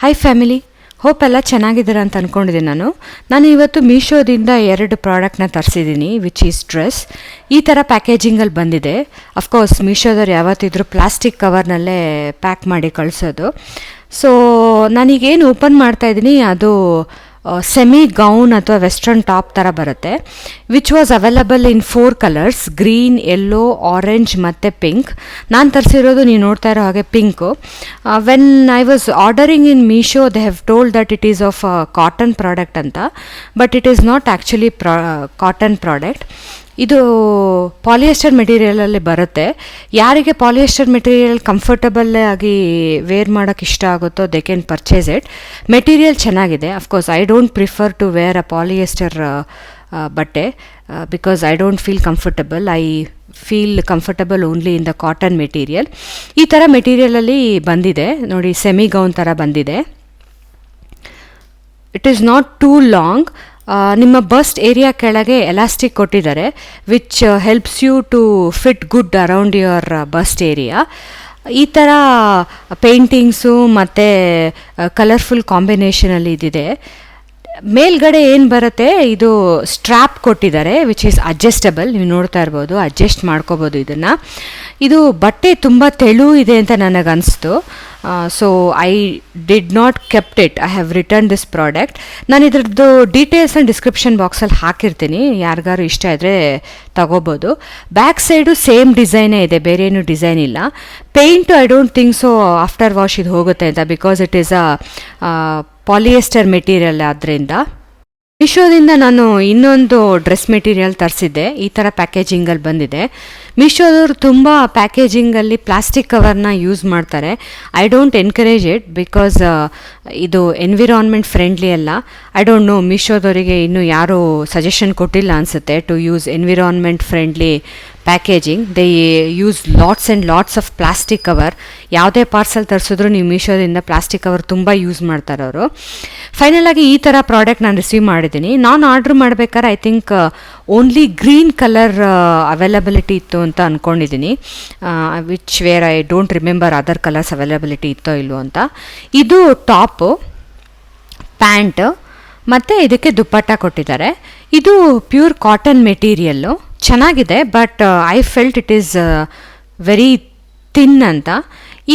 Hi family, hope ಎಲ್ಲ ಚೆನ್ನಾಗಿದ್ದೀರಾ ಅಂತ ಅಂದ್ಕೊಂಡಿದ್ದೀನಿ. ನಾನು ಇವತ್ತು ಮೀಶೋದಿಂದ 2 ಪ್ರಾಡಕ್ಟ್ನ ತರಿಸಿದ್ದೀನಿ, ವಿಚ್ ಈಸ್ ಡ್ರೆಸ್. ಈ ಥರ ಪ್ಯಾಕೇಜಿಂಗಲ್ಲಿ ಬಂದಿದೆ. ಅಫ್ಕೋರ್ಸ್ ಮೀಶೋದವ್ರು ಯಾವತ್ತಿದ್ರೂ ಪ್ಲಾಸ್ಟಿಕ್ ಕವರ್ನಲ್ಲೇ ಪ್ಯಾಕ್ ಮಾಡಿ ಕಳಿಸೋದು. ಸೊ ನಾನೀಗೇನು ಓಪನ್ ಮಾಡ್ತಾಯಿದ್ದೀನಿ ಅದು ಸೆಮಿ ಗೌನ್ ಅಥವಾ ವೆಸ್ಟರ್ನ್ ಟಾಪ್ ಥರ ಬರುತ್ತೆ, which was available in 4 colours: green, yellow, orange ಮತ್ತು ಪಿಂಕ್. ನಾನು ತರಿಸಿರೋದು ನೀವು ನೋಡ್ತಾ ಇರೋ ಹಾಗೆ pink. When I was ordering in Meesho they have told that it is of cotton product ಅಂತ, but it is not actually cotton product. ಇದು polyester ಮೆಟೀರಿಯಲಲ್ಲಿ ಬರುತ್ತೆ. ಯಾರಿಗೆ ಪಾಲಿಯೆಸ್ಟರ್ ಮೆಟೀರಿಯಲ್ ಕಂಫರ್ಟಬಲ್ ಆಗಿ ವೇರ್ ಮಾಡೋಕ್ಕೆ ಇಷ್ಟ ಆಗುತ್ತೋ they can purchase it. Material ಚೆನ್ನಾಗಿದೆ. Of course I don't prefer to wear a polyester ಬಟ್ಟೆ because I don't feel comfortable. I feel comfortable only in the cotton material. ಈ ಥರ ಮೆಟೀರಿಯಲಲ್ಲಿ ಬಂದಿದೆ ನೋಡಿ, ಸೆಮಿ ಗೌನ್ ಥರ ಬಂದಿದೆ. It is not too long. ನಿಮ್ಮ ಬಸ್ಟ್ ಏರಿಯಾ ಕೆಳಗೆ ಎಲಾಸ್ಟಿಕ್ ಕೊಟ್ಟಿದ್ದಾರೆ, which helps you to fit good around your bust area. ಈ ಥರ ಪೇಂಟಿಂಗ್ಸು ಮತ್ತು ಕಲರ್ಫುಲ್ ಕಾಂಬಿನೇಷನಲ್ಲಿ ಇದಿದೆ. ಮೇಲ್ಗಡೆ ಏನು ಬರುತ್ತೆ, ಇದು ಸ್ಟ್ರ್ಯಾಪ್ ಕೊಟ್ಟಿದ್ದಾರೆ ವಿಚ್ ಈಸ್ ಅಡ್ಜಸ್ಟಬಲ್. ನೀವು ನೋಡ್ತಾ ಇರ್ಬೋದು, ಅಡ್ಜಸ್ಟ್ ಮಾಡ್ಕೋಬೋದು ಇದನ್ನು. ಇದು ಬಟ್ಟೆ ತುಂಬ ತೆಳು ಇದೆ ಅಂತ ನನಗನ್ನಿಸ್ತು. So I did not kept it. I have return this product. ನಾನು ಇದ್ರದ್ದು ಡೀಟೇಲ್ಸ್ನ ಡಿಸ್ಕ್ರಿಪ್ಷನ್ ಬಾಕ್ಸಲ್ಲಿ ಹಾಕಿರ್ತೀನಿ, ಯಾರಿಗಾರು ಇಷ್ಟ ಇದ್ದರೆ ತಗೋಬೋದು. ಬ್ಯಾಕ್ ಸೈಡು ಸೇಮ್ ಡಿಸೈನೇ ಇದೆ, ಬೇರೆ ಏನೂ ಡಿಸೈನ್ ಇಲ್ಲ. Paint I don't think so after wash ಇದು ಹೋಗುತ್ತೆ ಅಂತ, because it is a polyester material. ಆದ್ದರಿಂದ ಮೀಶೋದಿಂದ ನಾನು ಇನ್ನೊಂದು ಡ್ರೆಸ್ ಮೆಟೀರಿಯಲ್ ತರಿಸಿದ್ದೆ. ಈ ಥರ ಪ್ಯಾಕೇಜಿಂಗಲ್ಲಿ ಬಂದಿದೆ. ಮೀಶೋದವರು ತುಂಬ ಪ್ಯಾಕೇಜಿಂಗಲ್ಲಿ ಪ್ಲಾಸ್ಟಿಕ್ ಕವರ್ನ ಯೂಸ್ ಮಾಡ್ತಾರೆ. I don't encourage it because ಇದು ಎನ್ವಿರಾನ್ಮೆಂಟ್ ಫ್ರೆಂಡ್ಲಿ ಅಲ್ಲ. ಐ ಡೋಂಟ್ ನೋ, ಮೀಶೋದವರಿಗೆ ಇನ್ನೂ ಯಾರೂ ಸಜೆಷನ್ ಕೊಟ್ಟಿಲ್ಲ ಅನಿಸುತ್ತೆ to use environment friendly packaging. They use lots and lots of plastic cover. ಯಾವುದೇ ಪಾರ್ಸಲ್ ತರಿಸಿದ್ರು ನೀವು ಮೀಶೋದಿಂದ ಪ್ಲಾಸ್ಟಿಕ್ ಕವರ್ ತುಂಬ ಯೂಸ್ ಮಾಡ್ತಾರೆ ಅವರು. ಫೈನಲಾಗಿ ಈ ಥರ ಪ್ರಾಡಕ್ಟ್ ನಾನು ರಿಸೀವ್ ಮಾಡಿದ್ದೀನಿ. ನಾನು ಆರ್ಡ್ರ್ ಮಾಡ್ಬೇಕಾದ್ರೆ I think only green colour availability ಇತ್ತು ಅಂತ ಅಂದ್ಕೊಂಡಿದ್ದೀನಿ, which where I don't remember other colours availability ಇತ್ತೋ ಇಲ್ಲೋ ಅಂತ. ಇದು ಟಾಪು, ಪ್ಯಾಂಟ್ ಮತ್ತು ಇದಕ್ಕೆ ದುಪ್ಪಟ್ಟ ಕೊಟ್ಟಿದ್ದಾರೆ. ಇದು ಪ್ಯೂರ್ ಕಾಟನ್ ಮೆಟೀರಿಯಲ್ಲು, ಚೆನ್ನಾಗಿದೆ. But I felt it is very thin ಅಂತ.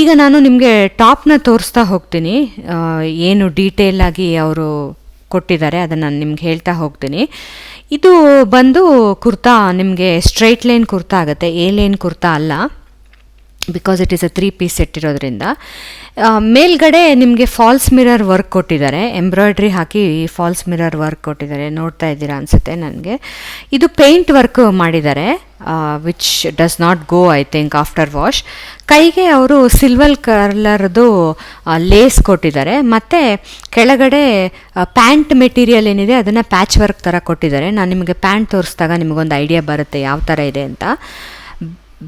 ಈಗ ನಾನು ನಿಮಗೆ ಟಾಪ್ನ ತೋರಿಸ್ತಾ ಹೋಗ್ತೀನಿ, ಏನು ಡೀಟೇಲಾಗಿ ಅವರು ಕೊಟ್ಟಿದ್ದಾರೆ ಅದನ್ನು ನಾನು ನಿಮ್ಗೆ ಹೇಳ್ತಾ ಹೋಗ್ತೀನಿ. ಇದು ಬಂದು ಕುರ್ತಾ, ನಿಮಗೆ ಸ್ಟ್ರೈಟ್ ಲೈನ್ ಕುರ್ತಾ ಆಗುತ್ತೆ, ಎ ಲೈನ್ ಕುರ್ತಾ ಅಲ್ಲ, because it is a 3 piece set ಇರೋದ್ರಿಂದ. ಮೇಲ್ಗಡೆ ನಿಮಗೆ ಫಾಲ್ಸ್ ಮಿರರ್ ವರ್ಕ್ ಕೊಟ್ಟಿದ್ದಾರೆ, ಎಂಬ್ರಾಯ್ಡ್ರಿ ಹಾಕಿ ಫಾಲ್ಸ್ ಮಿರರ್ ವರ್ಕ್ ಕೊಟ್ಟಿದ್ದಾರೆ. ನೋಡ್ತಾ ಇದ್ದೀರಾ ಅನಿಸುತ್ತೆ ನನಗೆ. ಇದು ಪೇಂಟ್ ವರ್ಕ್ ಮಾಡಿದ್ದಾರೆ, which does not go I think after wash. ಕೈಗೆ ಅವರು ಸಿಲ್ವರ್ ಕಲರ್ದು ಲೇಸ್ ಕೊಟ್ಟಿದ್ದಾರೆ, ಮತ್ತು ಕೆಳಗಡೆ ಪ್ಯಾಂಟ್ ಮೆಟೀರಿಯಲ್ ಏನಿದೆ ಅದನ್ನು ಪ್ಯಾಚ್ ವರ್ಕ್ ಥರ ಕೊಟ್ಟಿದ್ದಾರೆ. ನಾನು ನಿಮಗೆ ಪ್ಯಾಂಟ್ ತೋರಿಸಿದಾಗ ನಿಮಗೊಂದು ಐಡಿಯಾ ಬರುತ್ತೆ ಯಾವ ಥರ ಇದೆ ಅಂತ.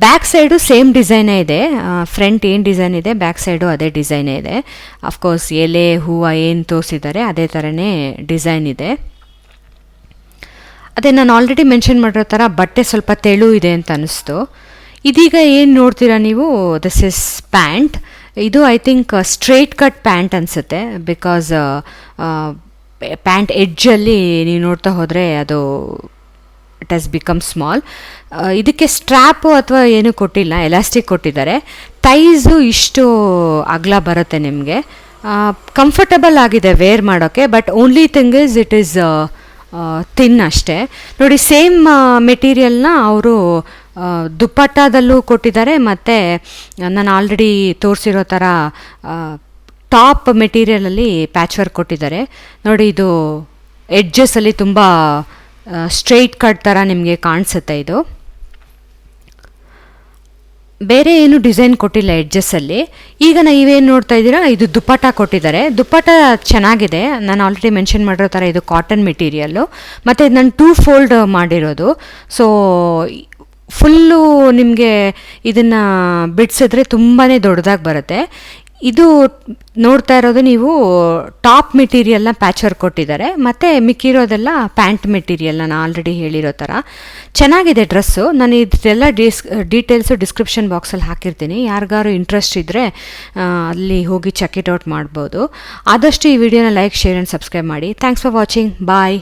ಬ್ಯಾಕ್ ಸೈಡು ಸೇಮ್ ಡಿಸೈನೇ ಇದೆ. ಫ್ರಂಟ್ ಏನು ಡಿಸೈನ್ ಇದೆ, ಬ್ಯಾಕ್ ಸೈಡು ಅದೇ ಡಿಸೈನೇ ಇದೆ. ಅಫ್ಕೋರ್ಸ್ ಎಲೆ ಹೂವು ಏನು ತೋರಿಸಿದ್ದಾರೆ ಅದೇ ಥರನೇ ಡಿಸೈನ್ ಇದೆ. ಅದೇ ನಾನು ಆಲ್ರೆಡಿ ಮೆನ್ಷನ್ ಮಾಡಿರೋ ಥರ ಬಟ್ಟೆ ಸ್ವಲ್ಪ ತೆಳು ಇದೆ ಅಂತ ಅನ್ನಿಸ್ತು. ಇದೀಗ ಏನು ನೋಡ್ತೀರಾ ನೀವು, ದಿಸ್ ಇಸ್ ಪ್ಯಾಂಟ್. ಇದು I think straight cut pant ಅನಿಸುತ್ತೆ, ಬಿಕಾಸ್ ಪ್ಯಾಂಟ್ ಎಡ್ಜಲ್ಲಿ ನೀವು ನೋಡ್ತಾ ಹೋದರೆ ಅದು ಇಟ್ ಹ್ಯಾಸ್ ಬಿಕಮ್ ಸ್ಮಾಲ್. ಇದಕ್ಕೆ ಸ್ಟ್ರ್ಯಾಪು ಅಥವಾ ಏನೂ ಕೊಟ್ಟಿಲ್ಲ, ಎಲಾಸ್ಟಿಕ್ ಕೊಟ್ಟಿದ್ದಾರೆ. ಥೈಸು ಇಷ್ಟು ಅಗಲ ಬರುತ್ತೆ ನಿಮಗೆ. ಕಂಫರ್ಟಬಲ್ ಆಗಿದೆ ವೇರ್ ಮಾಡೋಕ್ಕೆ, but only thing is it is thin ಅಷ್ಟೇ. ನೋಡಿ, ಸೇಮ್ ಮೆಟೀರಿಯಲ್ನ ಅವರು ದುಪ್ಪಟ್ಟದಲ್ಲೂ ಕೊಟ್ಟಿದ್ದಾರೆ, ಮತ್ತು ನಾನು ಆಲ್ರೆಡಿ ತೋರಿಸಿರೋ ಥರ ಟಾಪ್ ಮೆಟೀರಿಯಲಲ್ಲಿ ಪ್ಯಾಚ್ ವರ್ಕ್ ಕೊಟ್ಟಿದ್ದಾರೆ. ನೋಡಿ, ಇದು ಎಡ್ಜಸ್ಸಲ್ಲಿ ತುಂಬ ಸ್ಟ್ರೈಟ್ ಕಟ್ ಥರ ನಿಮಗೆ ಕಾಣಿಸುತ್ತೆ. ಇದು ಬೇರೆ ಏನು ಡಿಸೈನ್ ಕೊಟ್ಟಿಲ್ಲ ಎಡ್ಜಸ್ಸಲ್ಲಿ. ಈಗ ನೀವೇನು ನೋಡ್ತಾ ಇದ್ದೀರಾ, ಇದು ದುಪ್ಪಟ್ಟ ಕೊಟ್ಟಿದ್ದಾರೆ. ದುಪ್ಪಟ್ಟ ಚೆನ್ನಾಗಿದೆ. ನಾನು ಆಲ್ರೆಡಿ ಮೆನ್ಷನ್ ಮಾಡಿರೋ ಥರ ಇದು ಕಾಟನ್ ಮೆಟೀರಿಯಲ್ಲು, ಮತ್ತು ಇದು ನಾನು 2 ಫೋಲ್ಡ್ ಮಾಡಿರೋದು. ಸೊ ಫುಲ್ಲು ನಿಮಗೆ ಇದನ್ನು ಬಿಡಿಸಿದ್ರೆ ತುಂಬಾ ದೊಡ್ಡದಾಗಿ ಬರುತ್ತೆ. ಇದು ನೋಡ್ತಾ ಇರೋದು ನೀವು ಟಾಪ್ ಮೆಟೀರಿಯಲ್ನ ಪ್ಯಾಚ್ ವರ್ಕ್ ಕೊಟ್ಟಿದ್ದಾರೆ, ಮತ್ತು ಮಿಕ್ಕಿರೋದೆಲ್ಲ ಪ್ಯಾಂಟ್ ಮೆಟೀರಿಯಲ್ ನಾನು ಆಲ್ರೆಡಿ ಹೇಳಿರೋ ಥರ. ಚೆನ್ನಾಗಿದೆ ಡ್ರೆಸ್ಸು. ನಾನು ಇದೆಲ್ಲ ಡೀಟೇಲ್ಸು ಡಿಸ್ಕ್ರಿಪ್ಷನ್ ಬಾಕ್ಸಲ್ಲಿ ಹಾಕಿರ್ತೀನಿ. ಯಾರಿಗಾರು ಇಂಟ್ರೆಸ್ಟ್ ಇದ್ದರೆ ಅಲ್ಲಿ ಹೋಗಿ ಚೆಕ್ ಇಟ್ ಔಟ್ ಮಾಡ್ಬೋದು. ಆದಷ್ಟು ಈ ವಿಡಿಯೋನ ಲೈಕ್, ಶೇರ್ ಆ್ಯಂಡ್ ಸಬ್ಸ್ಕ್ರೈಬ್ ಮಾಡಿ. Thanks for watching. ಬಾಯ್.